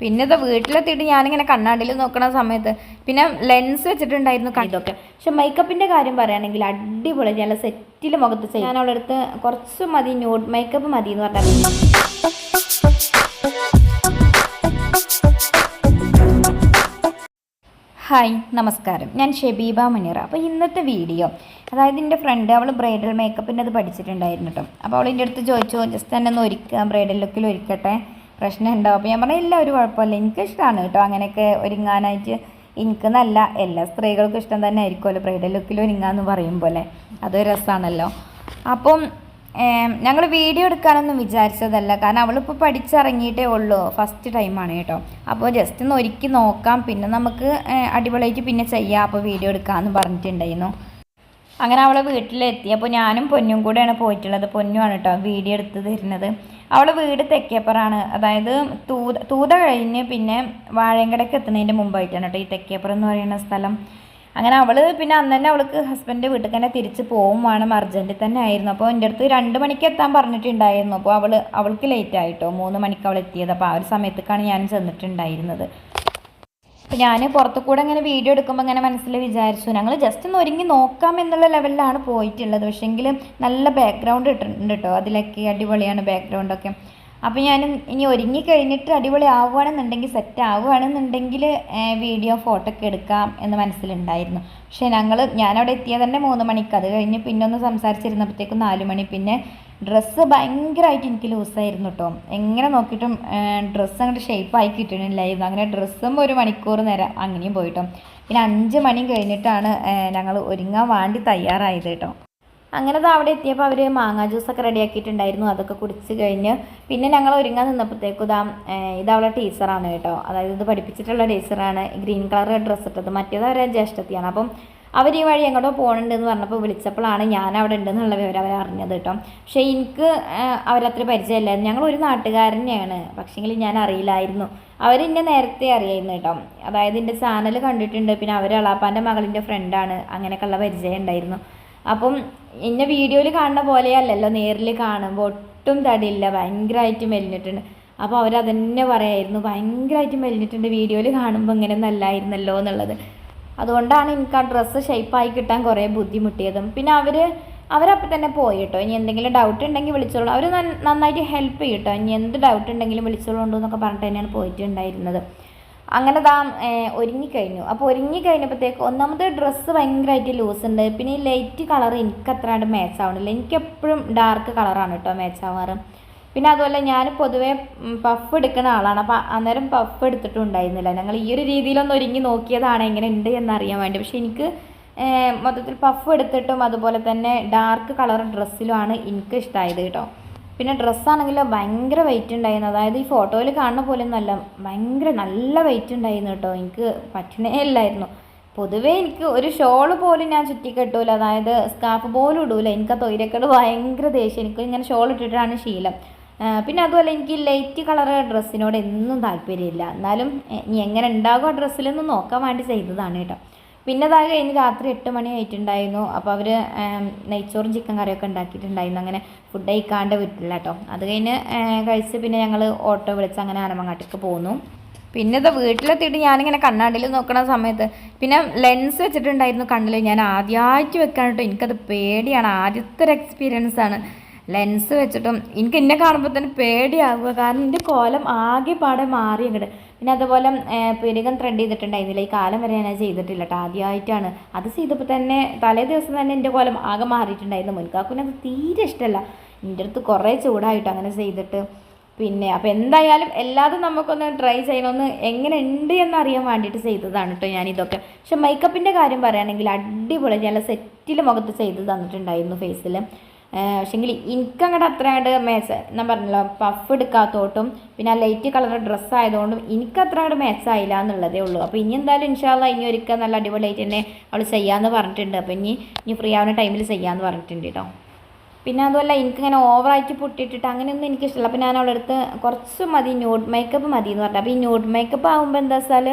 പിന്നെ ഇത് വീട്ടിലെത്തിയിട്ട് ഞാനിങ്ങനെ കണ്ണാടിയിൽ നോക്കുന്ന സമയത്ത് പിന്നെ ലെൻസ് വെച്ചിട്ടുണ്ടായിരുന്നു ഇതൊക്കെ. പക്ഷെ മേക്കപ്പിൻ്റെ കാര്യം പറയുകയാണെങ്കിൽ അടിപൊളി, നല്ല സെറ്റിൽ മുഖത്ത് ചെയ്യും. ഞാൻ അവളുടെ അടുത്ത് കുറച്ച് മതി, ന്യൂഡ് മേക്കപ്പ് മതി എന്ന് പറഞ്ഞാൽ. ഹായ്, നമസ്കാരം. ഞാൻ ഷെബീബ മുനീറ. അപ്പോൾ ഇന്നത്തെ വീഡിയോ, അതായത് എൻ്റെ ഫ്രണ്ട് അവൾ ബ്രൈഡൽ മേക്കപ്പിൻ്റെ അത് പഠിച്ചിട്ടുണ്ടായിരുന്നു കേട്ടോ. അപ്പോൾ അവൾ എൻ്റെ അടുത്ത് ചോദിച്ചു, ജസ്റ്റ് തന്നെ ഒന്ന് ഒരുക്കുക, ബ്രൈഡൽ ലുക്കിൽ ഒരുക്കട്ടെ, പ്രശ്നം ഉണ്ടാവും. അപ്പോൾ ഞാൻ പറഞ്ഞാൽ ഇല്ല, ഒരു കുഴപ്പമില്ല, എനിക്കിഷ്ടമാണ് കേട്ടോ അങ്ങനെയൊക്കെ ഒരുങ്ങാനായിട്ട്. എനിക്കെന്നല്ല, എല്ലാ സ്ത്രീകൾക്കും ഇഷ്ടം തന്നെ ആയിരിക്കുമല്ലോ ബ്രൈഡൽ ലുക്കിൽ ഒരുങ്ങാന്ന് പറയും പോലെ, അതൊരു രസമാണല്ലോ. അപ്പം ഞങ്ങൾ വീഡിയോ എടുക്കാനൊന്നും വിചാരിച്ചതല്ല, കാരണം അവളിപ്പോൾ പഠിച്ചിറങ്ങിയിട്ടേ ഉള്ളൂ, ഫസ്റ്റ് ടൈമാണ് കേട്ടോ. അപ്പോൾ ജസ്റ്റ് ഒന്ന് ഒരുക്കി നോക്കാം, പിന്നെ നമുക്ക് അടിപൊളിയായിട്ട് പിന്നെ ചെയ്യാം, അപ്പോൾ വീഡിയോ എടുക്കാമെന്ന് പറഞ്ഞിട്ടുണ്ടായിരുന്നു. അങ്ങനെ അവളെ വീട്ടിലെത്തി. അപ്പോൾ ഞാനും പൊന്നും കൂടെയാണ് പോയിട്ടുള്ളത്. പൊന്നുമാണ് കേട്ടോ വീഡിയോ എടുത്ത് തരുന്നത്. അവളെ വീട് തെക്കേപ്പറാണ്, അതായത് തൂത കഴിഞ്ഞ് പിന്നെ വാഴയങ്കടയ്ക്ക് എത്തുന്നതിൻ്റെ മുമ്പായിട്ടാണ് കേട്ടോ ഈ തെക്കേപ്പുറം എന്ന് പറയുന്ന സ്ഥലം. അങ്ങനെ അവൾ പിന്നെ അന്ന് തന്നെ അവൾക്ക് ഹസ്ബൻഡിൻ്റെ വീട്ടിൽ തന്നെ തിരിച്ച് പോവും വേണം, അർജൻറ്റിൽ തന്നെ ആയിരുന്നു. അപ്പോൾ എൻ്റെ അടുത്ത് 2 മണിക്ക് എത്താൻ പറഞ്ഞിട്ടുണ്ടായിരുന്നു. അപ്പോൾ അവൾക്ക് ലേറ്റ് ആയിട്ടോ, 3 മണിക്ക് അവൾ എത്തിയത്. അപ്പോൾ ആ ഒരു സമയത്തേക്കാണ് ഞാൻ ചെന്നിട്ടുണ്ടായിരുന്നത്. അപ്പോൾ ഞാൻ പുറത്തു കൂടെ ഇങ്ങനെ വീഡിയോ എടുക്കുമ്പോൾ ഇങ്ങനെ മനസ്സിൽ വിചാരിച്ചു, ഞങ്ങൾ ജസ്റ്റ് ഒന്ന് ഒരുങ്ങി നോക്കാം എന്നുള്ള ലെവലിലാണ് പോയിട്ടുള്ളത്. പക്ഷേങ്കിൽ നല്ല ബാക്ക്ഗ്രൗണ്ട് ഇട്ടിട്ടുണ്ട് കേട്ടോ, അതിലൊക്കെ അടിപൊളിയാണ് ബാക്ക്ഗ്രൗണ്ടൊക്കെ. അപ്പോൾ ഞാൻ ഇനി ഒരുങ്ങി കഴിഞ്ഞിട്ട് അടിപൊളി ആവുകയാണെന്നുണ്ടെങ്കിൽ, സെറ്റ് ആവുകയാണെന്നുണ്ടെങ്കിൽ വീഡിയോ ഫോട്ടോ ഒക്കെ എടുക്കാം എന്ന് മനസ്സിലുണ്ടായിരുന്നു. പക്ഷേ ഞാനവിടെ എത്തിയത് തന്നെ 3 മണിക്ക്. അത് കഴിഞ്ഞ് പിന്നെ ഒന്ന് സംസാരിച്ചിരുന്നപ്പോഴത്തേക്കും 4 മണി. പിന്നെ ഡ്രസ്സ് ഭയങ്കരമായിട്ട് എനിക്ക് ലൂസായിരുന്നു കേട്ടോ, എങ്ങനെ നോക്കിയിട്ടും ഡ്രസ്സ് അങ്ങോട്ട് ഷേപ്പായി കിട്ടണില്ലായിരുന്നു. അങ്ങനെ ഡ്രസ്സും 1 മണിക്കൂർ നേരം അങ്ങനെയും പോയിട്ടോ. പിന്നെ 5 മണി കഴിഞ്ഞിട്ടാണ് ഞങ്ങൾ ഒരുങ്ങാൻ വേണ്ടി തയ്യാറായത് കേട്ടോ. അങ്ങനെ അവിടെ എത്തിയപ്പോൾ അവർ മാങ്ങാ ജ്യൂസൊക്കെ റെഡിയാക്കിയിട്ടുണ്ടായിരുന്നു, അതൊക്കെ കുടിച്ച് കഴിഞ്ഞ് പിന്നെ ഞങ്ങൾ ഒരുങ്ങാൻ നിന്നപ്പോഴത്തേക്കും ഇത് അവളെ ടീച്ചറാണ് കേട്ടോ, അതായത് ഇത് പഠിപ്പിച്ചിട്ടുള്ള ടീച്ചറാണ്. ഗ്രീൻ കളർ ഡ്രസ്സ് ഇട്ടത്, മറ്റേത് അവരെ ജ്യേഷ്ഠത്തിയാണ്. അപ്പം അവർ ഈ വഴി എങ്ങോട്ടോ പോകുന്നുണ്ടെന്ന് പറഞ്ഞപ്പോൾ വിളിച്ചപ്പോഴാണ് ഞാൻ അവിടെ ഉണ്ടെന്നുള്ള വിവരം അവർ അറിഞ്ഞത് കേട്ടോ. പക്ഷേ എനിക്ക് അവരത്ര പരിചയമില്ലായിരുന്നു. ഞങ്ങൾ ഒരു നാട്ടുകാരനെയാണ്, പക്ഷേങ്കിൽ ഞാൻ അറിയില്ലായിരുന്നു. അവരെന്നെ നേരത്തെ അറിയായിരുന്നു കേട്ടോ, അതായത് എൻ്റെ ചാനൽ കണ്ടിട്ടുണ്ട്. പിന്നെ അവർ അളാപ്പാൻ്റെ മകളിൻ്റെ ഫ്രണ്ടാണ്, അങ്ങനെയൊക്കെയുള്ള പരിചയം ഉണ്ടായിരുന്നു. അപ്പം എന്നെ വീഡിയോയിൽ കാണുന്ന പോലെയല്ലല്ലോ നേരിൽ കാണുമ്പോൾ, ഒട്ടും തടിയില്ല, ഭയങ്കരമായിട്ട് മെലിഞ്ഞിട്ടുണ്ട്. അപ്പോൾ അവരതന്നെ പറയായിരുന്നു, ഭയങ്കരമായിട്ട് മെലിഞ്ഞിട്ടുണ്ട്, വീഡിയോയിൽ കാണുമ്പോൾ ഇങ്ങനെ നല്ലായിരുന്നല്ലോ എന്നുള്ളത്. അതുകൊണ്ടാണ് എനിക്ക് ആ ഡ്രസ്സ് ഷേപ്പായി കിട്ടാൻ കുറേ ബുദ്ധിമുട്ടിയതും. പിന്നെ അവരപ്പം തന്നെ പോയി കേട്ടോ. ഇനി എന്തെങ്കിലും ഡൗട്ട് ഉണ്ടെങ്കിൽ വിളിച്ചോളൂ, അവർ നന്നായിട്ട് ഹെൽപ്പ് ചെയ്യും കേട്ടോ. ഇനി എന്ത് ഡൗട്ട് ഉണ്ടെങ്കിലും വിളിച്ചോളൂ എന്നൊക്കെ പറഞ്ഞിട്ട് തന്നെയാണ് പോയിട്ടുണ്ടായിരുന്നത്. അങ്ങനെ ഒരുങ്ങിക്കഴിഞ്ഞു. അപ്പോൾ ഒരുങ്ങിക്കഴിഞ്ഞപ്പോഴത്തേക്ക് ഒന്നാമത് ഡ്രസ്സ് ഭയങ്കരമായിട്ട് ലൂസ് ഉണ്ട്. പിന്നെ ഈ ലൈറ്റ് കളർ എനിക്ക് അത്രയായിട്ട് മാച്ച് ആവണില്ല, എനിക്കെപ്പോഴും ഡാർക്ക് കളറാണ് കേട്ടോ മാച്ച് ആവാറ്. പിന്നെ അതുപോലെ ഞാൻ പൊതുവേ പഫ് എടുക്കുന്ന ആളാണ്, അപ്പോൾ അന്നേരം പഫ് എടുത്തിട്ടും ഉണ്ടായിരുന്നില്ല. ഞങ്ങൾ ഈ ഒരു രീതിയിലൊന്ന് ഒരുങ്ങി നോക്കിയതാണ് എങ്ങനെ ഉണ്ട് എന്നറിയാൻ വേണ്ടി. പക്ഷേ എനിക്ക് മൊത്തത്തിൽ പഫ് എടുത്തിട്ടും അതുപോലെ തന്നെ ഡാർക്ക് കളർ ഡ്രസ്സിലുമാണ് എനിക്ക് ഇഷ്ടമായത് കേട്ടോ. പിന്നെ ഡ്രസ്സാണെങ്കിൽ ഭയങ്കര വെയിറ്റ് ഉണ്ടായിരുന്നു, അതായത് ഈ ഫോട്ടോയിൽ കാണുന്ന പോലെ നല്ല നല്ല വെയിറ്റ് ഉണ്ടായിരുന്നു കേട്ടോ. എനിക്ക് പറ്റണേ ഇല്ലായിരുന്നു. പൊതുവേ എനിക്ക് ഒരു ഷോള് പോലും ഞാൻ ചുറ്റിക്കെട്ടൂല, അതായത് സ്കാർഫ് പോലും ഇടൂല. എനിക്ക് ആ തൊയിരക്കേട് ഭയങ്കര ദേഷ്യം, എനിക്ക് ഇങ്ങനെ ഷോൾ ഇട്ടിട്ടാണ് ശീലം. പിന്നെ അതുപോലെ എനിക്ക് ലൈറ്റ് കളർ ഡ്രസ്സിനോട് എന്നും താല്പര്യമില്ല. എന്നാലും ഇനി എങ്ങനെ ഉണ്ടാകും ആ ഡ്രസ്സിലൊന്നും നോക്കാൻ വേണ്ടി ചെയ്തതാണ് കേട്ടോ. പിന്നെ അതായത് കഴിഞ്ഞ് രാത്രി 8 മണി ആയിട്ടുണ്ടായിരുന്നു. അപ്പോൾ അവർ നെയ്ച്ചോറും ചിക്കൻ കറിയൊക്കെ ഉണ്ടാക്കിയിട്ടുണ്ടായിരുന്നു. അങ്ങനെ ഫുഡ് കഴിക്കാണ്ട് വിട്ടില്ല കേട്ടോ. അത് കഴിഞ്ഞ് കഴിച്ച് പിന്നെ ഞങ്ങൾ ഓട്ടോ വിളിച്ച് അങ്ങനെ ആനമങ്ങാട്ടേക്ക് പോന്നു. പിന്നെ ഇത് വീട്ടിലെത്തിയിട്ട് ഞാനിങ്ങനെ കണ്ണാടിയിൽ നോക്കുന്ന സമയത്ത് പിന്നെ ലെൻസ് വെച്ചിട്ടുണ്ടായിരുന്നു കണ്ണിൽ. ഞാൻ ആദ്യമായിട്ട് വെക്കാൻ കേട്ടോ, എനിക്കത് പേടിയാണ്, ആദ്യത്തെ ഒരു എക്സ്പീരിയൻസ് ആണ് ലെൻസ് വെച്ചിട്ടും. എനിക്ക് എന്നെ കാണുമ്പോൾ തന്നെ പേടിയാകുക, കാരണം എൻ്റെ കോലം ആകെ പാടെ മാറി അങ്ങോട്ട്. പിന്നെ അതുപോലെ പെരുകം ത്രെഡ് ചെയ്തിട്ടുണ്ടായിരുന്നില്ല, ഈ കാലം വരെ ഞാൻ ചെയ്തിട്ടില്ല കേട്ടോ, ആദ്യമായിട്ടാണ്. അത് ചെയ്തപ്പോൾ തന്നെ തലേ ദിവസം തന്നെ എൻ്റെ കോലം ആകെ മാറിയിട്ടുണ്ടായിരുന്നു. മുൻകാക്കുവിന് അത് തീരെ ഇഷ്ടമല്ല, എൻ്റെ അടുത്ത് കുറേ ചൂടായിട്ട് അങ്ങനെ ചെയ്തിട്ട്. പിന്നെ അപ്പോൾ എന്തായാലും എല്ലാതും നമുക്കൊന്ന് ട്രൈ ചെയ്യണമെന്ന് എങ്ങനെ ഉണ്ട് എന്നറിയാൻ വേണ്ടിയിട്ട് ചെയ്തതാണ് കേട്ടോ ഞാനിതൊക്കെ. പക്ഷെ മേക്കപ്പിൻ്റെ കാര്യം പറയുകയാണെങ്കിൽ അടിപൊളി, നല്ല സെറ്റിൽ മുഖത്ത് ചെയ്ത് തന്നിട്ടുണ്ടായിരുന്നു ഫേസിൽ. പക്ഷേങ്കിൽ എനിക്കങ്ങോട്ട് അത്രയായിട്ട് ഞാൻ പറഞ്ഞല്ലോ, പഫ് എടുക്കാത്തോട്ടും പിന്നെ ആ ലൈറ്റ് കളർ ഡ്രസ്സായതുകൊണ്ടും എനിക്കത്രയായിട്ട് മാച്ചായില്ല എന്നുള്ളതേ ഉള്ളൂ. അപ്പോൾ ഇനി എന്തായാലും ഇൻഷാല്ലാ ഇനി ഒരിക്കൽ നല്ല അടിപൊളിയായിട്ട് തന്നെ അവൾ ചെയ്യാമെന്ന് പറഞ്ഞിട്ടുണ്ട്. അപ്പോൾ ഇനി ഫ്രീ ആവുന്ന ടൈമിൽ ചെയ്യാമെന്ന് പറഞ്ഞിട്ടുണ്ട് കേട്ടോ. പിന്നെ അതുമല്ല എനിക്കിങ്ങനെ ഓവറായിട്ട് പൊട്ടിയിട്ടിട്ട് അങ്ങനെയൊന്നും എനിക്കിഷ്ടമല്ല. അപ്പോൾ ഞാൻ അവളുടെ അടുത്ത് കുറച്ച് മതി, ന്യൂഡ് മേക്കപ്പ് മതി എന്ന് പറഞ്ഞു. അപ്പോൾ ഈ ന്യൂഡ് മേക്കപ്പ് ആകുമ്പോൾ എന്താ വെച്ചാൽ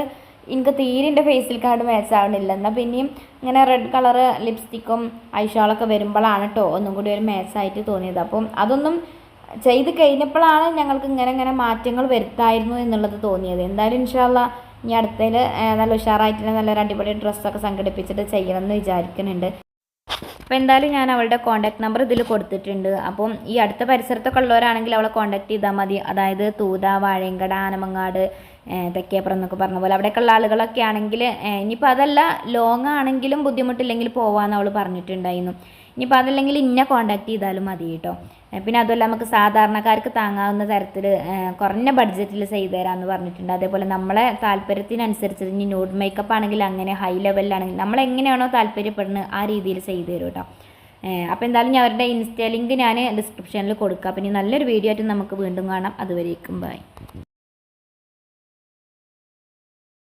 എനിക്ക് തീരെ എൻ്റെ ഫേസിൽ കാർഡ് മാച്ച് ആവണില്ല. എന്നാൽ പിന്നെയും ഇങ്ങനെ റെഡ് കളറ് ലിപ്സ്റ്റിക്കും ഐഷാളൊക്കെ വരുമ്പോഴാണ് കേട്ടോ ഒന്നും കൂടി ഒരു മാച്ചായിട്ട് തോന്നിയത്. അപ്പം അതൊന്നും ചെയ്ത് കഴിഞ്ഞപ്പോഴാണ് ഞങ്ങൾക്ക് ഇങ്ങനെ മാറ്റങ്ങൾ വരുത്തായിരുന്നു എന്നുള്ളത് തോന്നിയത്. എന്തായാലും ഇൻഷാ അല്ലാ ഇനി അടുത്തതിൽ നല്ല ഉഷാറായിട്ടുള്ള നല്ലൊരു അടിപൊളി ഡ്രസ്സൊക്കെ സംഘടിപ്പിച്ചിട്ട് ചെയ്യണം എന്ന് വിചാരിക്കുന്നുണ്ട്. അപ്പോൾ എന്തായാലും ഞാൻ അവളുടെ കോൺടാക്ട് നമ്പർ ഇതിൽ കൊടുത്തിട്ടുണ്ട്. അപ്പം ഈ അടുത്ത പരിസരത്തൊക്കെ ഉള്ളവരാണെങ്കിൽ അവളെ കോൺടാക്ട് ചെയ്താൽ മതി. അതായത് തൂത, വാഴയങ്കട, ആനമങ്ങാട്, തെക്കേപ്പുറം എന്നൊക്കെ പറഞ്ഞ പോലെ അവിടെയൊക്കെ ഉള്ള ആളുകളൊക്കെ ആണെങ്കിൽ ഇനിയിപ്പോൾ അതല്ല ലോങ് ആണെങ്കിലും ബുദ്ധിമുട്ടില്ലെങ്കിൽ പോകാമെന്ന് അവൾ പറഞ്ഞിട്ടുണ്ടായിരുന്നു. ഇനിയിപ്പോൾ അതല്ലെങ്കിൽ ഇന്നെ കോൺടാക്ട് ചെയ്താലും മതി കേട്ടോ. പിന്നെ അതുമല്ല നമുക്ക് സാധാരണക്കാർക്ക് താങ്ങാവുന്ന തരത്തിൽ കുറഞ്ഞ ബഡ്ജറ്റിൽ ചെയ്തു തരാമെന്ന് പറഞ്ഞിട്ടുണ്ട്. അതേപോലെ നമ്മളെ താല്പര്യത്തിനനുസരിച്ച് ഇനി ന്യൂഡ് മേക്കപ്പ് ആണെങ്കിൽ അങ്ങനെ ഹൈ ലെവലിലാണെങ്കിൽ നമ്മളെങ്ങനെയാണോ താല്പര്യപ്പെടുന്നത് ആ രീതിയിൽ ചെയ്തു തരും കേട്ടോ. അപ്പോൾ എന്തായാലും ഞാൻ അവരുടെ ഇൻസ്റ്റ ലിങ്ക് ഞാൻ ഡിസ്ക്രിപ്ഷനിൽ കൊടുക്കാം. പിന്നെ നല്ലൊരു വീഡിയോ ആയിട്ട് നമുക്ക് വീണ്ടും കാണാം. അതുവരേക്കും ബൈ.